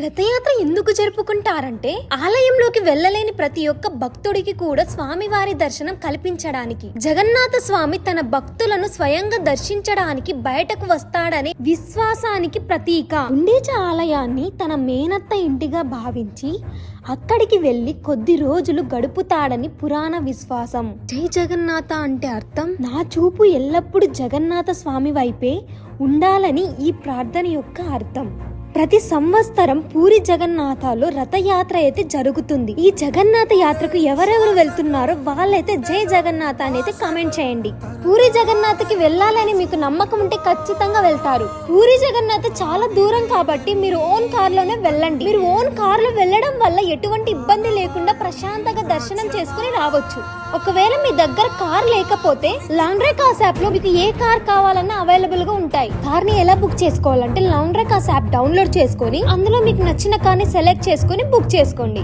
రథయాత్ర ఎందుకు జరుపుకుంటారంటే ఆలయంలోకి వెళ్ళలేని ప్రతి ఒక్క భక్తుడికి కూడా స్వామివారి దర్శనం కల్పించడానికి, జగన్నాథ స్వామి తన భక్తులను స్వయంగా దర్శించడానికి బయటకు వస్తాడనే విశ్వాసానికి ప్రతీక. గుండీచ ఆలయాన్ని తన మేనత్త ఇంటిగా భావించి అక్కడికి వెళ్లి కొద్ది రోజులు గడుపుతాడని పురాణ విశ్వాసం. జై జగన్నాథ అంటే అర్థం నా చూపు ఎల్లప్పుడూ జగన్నాథ స్వామి వైపే ఉండాలని ఈ ప్రార్థన యొక్క అర్థం. ప్రతి సంవత్సరం పూరి జగన్నాథలో రథయాత్ర అయితే జరుగుతుంది. ఈ జగన్నాథ యాత్రకు ఎవరెవరు వెళ్తున్నారో వాళ్ళైతే జై జగన్నాథ అనేది కామెంట్ చేయండి. పూరి జగన్నాథ్కి వెళ్ళాలని మీకు నమ్మకం ఉంటే ఖచ్చితంగా వెళ్తారు. పూరి జగన్నాథ్ చాలా దూరం కాబట్టి మీరు ఓన్ కార్ లోనే వెళ్ళండి. మీరు ఓన్ కార్ లో వెళ్ళడం వల్ల ఎటువంటి ఇబ్బంది లేకుండా ప్రశాంతంగా దర్శనం చేసుకుని రావచ్చు. ఒకవేళ మీ దగ్గర కార్ లేకపోతే లాండ్రీ కార్స్ యాప్ లో మీకు ఏ కార్ కావాలన్నా అవైలబుల్ గా ఉంటాయి. కార్ ని ఎలా బుక్ చేసుకోవాలంటే లాండ్రీ కార్స్ యాప్ డౌన్లోడ్ చేసుకొని అందులో మీకు నచ్చిన కార్ ని సెలెక్ట్ చేసుకొని బుక్ చేసుకోండి.